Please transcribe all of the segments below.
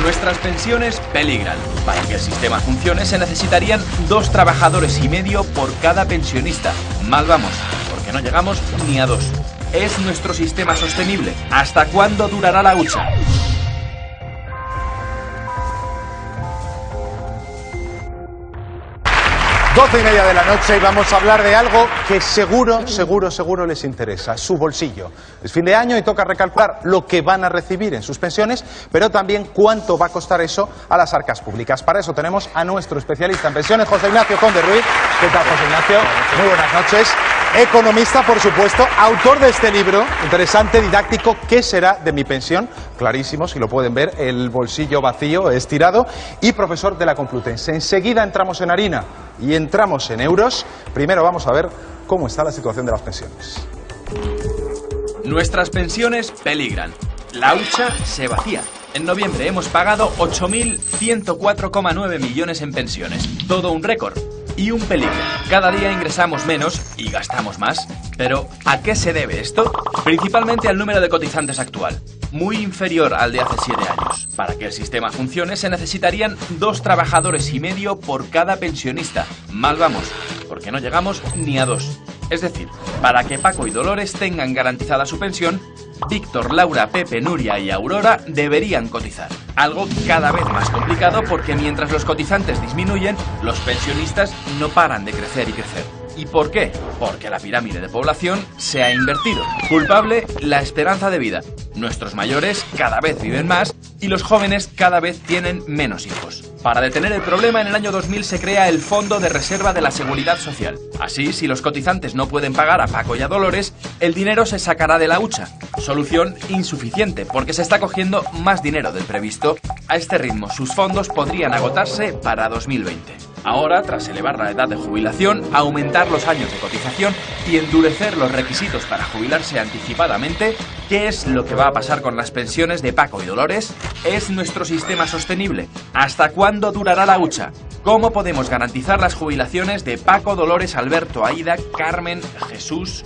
Nuestras pensiones peligran. Para que el sistema funcione se necesitarían 2 trabajadores y medio por cada pensionista. Mal vamos, porque no llegamos ni a 2. ¿Es nuestro sistema sostenible? ¿Hasta cuándo durará la hucha? Doce y media de la noche y vamos a hablar de algo que seguro les interesa, su bolsillo. Es fin de año y toca recalcular lo que van a recibir en sus pensiones, pero también cuánto va a costar eso a las arcas públicas. Para eso tenemos a nuestro especialista en pensiones, José Ignacio Conde Ruiz. ¿Qué tal, José Ignacio? Muy buenas noches. Economista, por supuesto, autor de este libro interesante, didáctico, ¿Qué será de mi pensión? Clarísimo, si lo pueden ver, el bolsillo vacío, estirado, y profesor de la Complutense. Enseguida entramos en harina y entramos en euros. Primero vamos a ver cómo está la situación de las pensiones. Nuestras pensiones peligran. La hucha se vacía. En noviembre hemos pagado 8.104,9 millones en pensiones. Todo un récord. Y un peligro. Cada día ingresamos menos y gastamos más. Pero, ¿a qué se debe esto? Principalmente al número de cotizantes actual, muy inferior al de hace 7 años. Para que el sistema funcione se necesitarían 2 trabajadores y medio por cada pensionista. Mal vamos, porque no llegamos ni a 2. Es decir, para que Paco y Dolores tengan garantizada su pensión, Víctor, Laura, Pepe, Nuria y Aurora deberían cotizar. Algo cada vez más complicado porque mientras los cotizantes disminuyen, los pensionistas no paran de crecer y crecer. ¿Y por qué? Porque la pirámide de población se ha invertido. Culpable, la esperanza de vida. Nuestros mayores cada vez viven más y los jóvenes cada vez tienen menos hijos. Para detener el problema, en el año 2000 se crea el Fondo de Reserva de la Seguridad Social. Así, si los cotizantes no pueden pagar a Paco y a Dolores, el dinero se sacará de la hucha. Solución insuficiente, porque se está cogiendo más dinero del previsto. A este ritmo, sus fondos podrían agotarse para 2020. Ahora, tras elevar la edad de jubilación, aumentar los años de cotización y endurecer los requisitos para jubilarse anticipadamente, ¿qué es lo que va a pasar con las pensiones de Paco y Dolores? ¿Es nuestro sistema sostenible? ¿Hasta cuándo durará la hucha? ¿Cómo podemos garantizar las jubilaciones de Paco, Dolores, Alberto, Aida, Carmen, Jesús?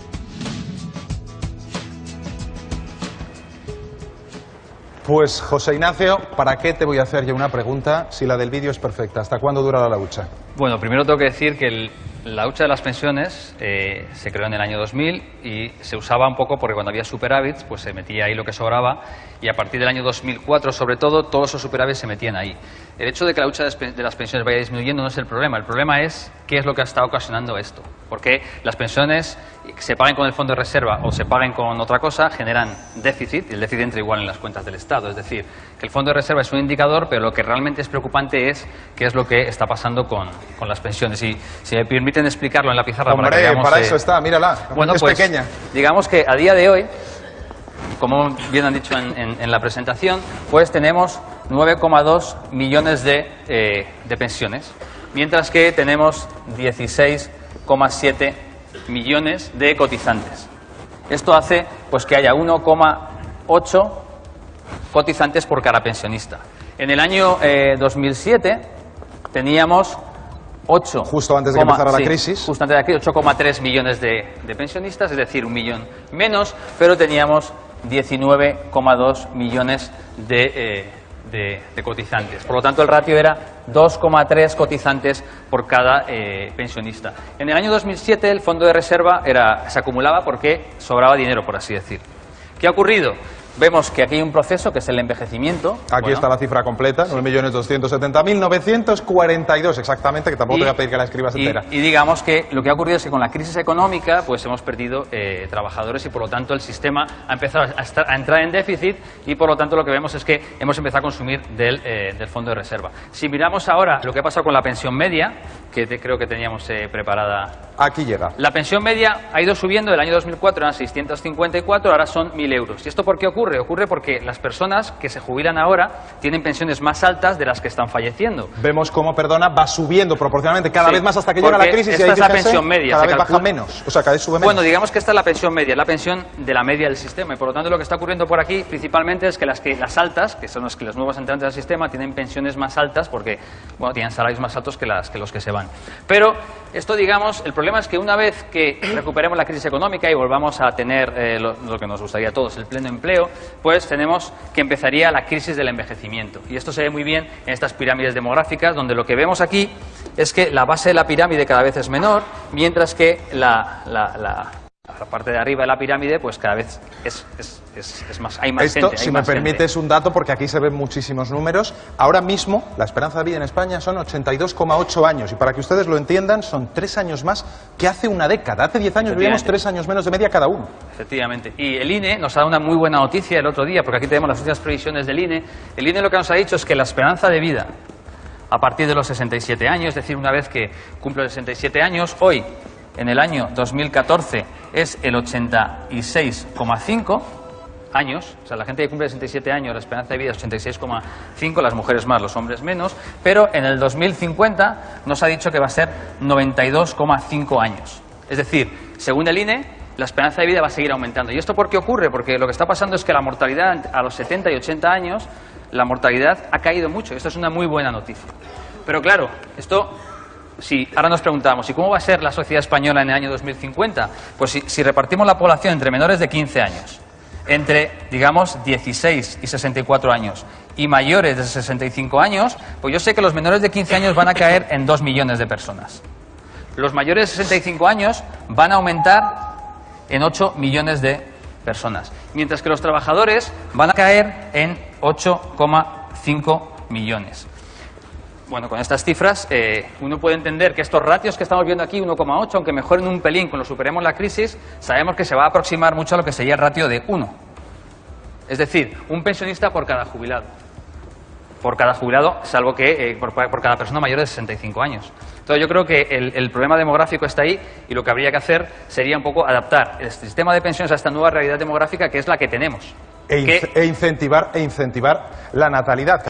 Pues, José Ignacio, ¿para qué te voy a hacer yo una pregunta si la del vídeo es perfecta? ¿Hasta cuándo durará la hucha? Bueno, primero tengo que decir que la hucha de las pensiones se creó en el año 2000 y se usaba un poco porque cuando había superávits, pues se metía ahí lo que sobraba, y a partir del año 2004, sobre todo, todos esos superávits se metían ahí. El hecho de que la hucha de las pensiones vaya disminuyendo no es el problema es qué es lo que ha estado ocasionando esto. Porque las pensiones, se paguen con el fondo de reserva o se paguen con otra cosa, generan déficit, y el déficit entra igual en las cuentas del Estado. Es decir, que el fondo de reserva es un indicador, pero lo que realmente es preocupante es qué es lo que está pasando con las pensiones. Y si me permiten explicarlo en la pizarra. Hombre, para que veamos, para eso está, mírala, bueno, es pues, pequeña. Digamos que a día de hoy, como bien han dicho en la presentación, pues tenemos 9,2 millones de pensiones, mientras que tenemos 16,7 millones de cotizantes. Esto hace pues que haya 1,8 cotizantes por cada pensionista. En el año 2007 teníamos 8. Justo antes de que empezara la crisis. Justo antes de la crisis, 8,3 millones de pensionistas, es decir, 1 millón menos, pero teníamos 19,2 millones de cotizantes. Por lo tanto, el ratio era 2,3 cotizantes por cada pensionista. En el año 2007 el fondo de reserva se acumulaba porque sobraba dinero, por así decir. ¿Qué ha ocurrido? Vemos que aquí hay un proceso que es el envejecimiento. Aquí está la cifra completa, sí. 9.270.942 exactamente, que tampoco te voy a pedir que la escribas entera. Y digamos que lo que ha ocurrido es que con la crisis económica pues hemos perdido trabajadores y por lo tanto el sistema ha empezado a entrar en déficit y por lo tanto lo que vemos es que hemos empezado a consumir del fondo de reserva. Si miramos ahora lo que ha pasado con la pensión media, que creo que teníamos preparada. Aquí llega. La pensión media ha ido subiendo, del año 2004 eran 654, ahora son 1.000 euros. ¿Y esto por qué ocurre? Ocurre porque las personas que se jubilan ahora tienen pensiones más altas de las que están falleciendo. Vemos cómo, va subiendo proporcionalmente cada vez más hasta que llega la crisis y ahí es la pensión media. Cada vez baja menos, o sea, cada vez sube menos. Bueno, digamos que esta es la pensión media, la pensión de la media del sistema y por lo tanto lo que está ocurriendo por aquí principalmente es que las altas, que son los nuevos entrantes al sistema, tienen pensiones más altas porque tienen salarios más altos que los que se van. Pero esto, digamos, el problema es que una vez que recuperemos la crisis económica y volvamos a tener lo que nos gustaría a todos, el pleno empleo, pues tenemos que empezaría la crisis del envejecimiento. Y esto se ve muy bien en estas pirámides demográficas, donde lo que vemos aquí es que la base de la pirámide cada vez es menor, mientras que la parte de arriba de la pirámide pues cada vez es más, hay más Esto, gente. si me permites un dato, porque aquí se ven muchísimos números, ahora mismo la esperanza de vida en España son 82,8 años, y para que ustedes lo entiendan, son 3 años más que hace una década. Hace 10 años vivíamos 3 años menos de media cada uno. Efectivamente. Y el INE nos ha dado una muy buena noticia el otro día, porque aquí tenemos las últimas previsiones del INE. El INE lo que nos ha dicho es que la esperanza de vida a partir de los 67 años, es decir, una vez que cumple los 67 años, hoy, en el año 2014, es el 86,5 años. O sea, la gente que cumple 67 años, la esperanza de vida es 86,5, las mujeres más, los hombres menos, pero en el 2050 nos ha dicho que va a ser 92,5 años. Es decir, según el INE, la esperanza de vida va a seguir aumentando. ¿Y esto por qué ocurre? Porque lo que está pasando es que la mortalidad a los 70 y 80 años, la mortalidad ha caído mucho. Esto es una muy buena noticia. Pero claro, esto... Si ahora nos preguntamos, ¿y cómo va a ser la sociedad española en el año 2050? Pues si repartimos la población entre menores de 15 años, entre, digamos, 16 y 64 años y mayores de 65 años, pues yo sé que los menores de 15 años van a caer en 2 millones de personas. Los mayores de 65 años van a aumentar en 8 millones de personas, mientras que los trabajadores van a caer en 8,5 millones. Bueno, con estas cifras uno puede entender que estos ratios que estamos viendo aquí, 1,8, aunque mejoren un pelín cuando superemos la crisis, sabemos que se va a aproximar mucho a lo que sería el ratio de 1. Es decir, un pensionista por cada jubilado. Por cada jubilado, salvo que por cada persona mayor de 65 años. Entonces yo creo que el problema demográfico está ahí, y lo que habría que hacer sería un poco adaptar el sistema de pensiones a esta nueva realidad demográfica, que es la que tenemos. E incentivar la natalidad.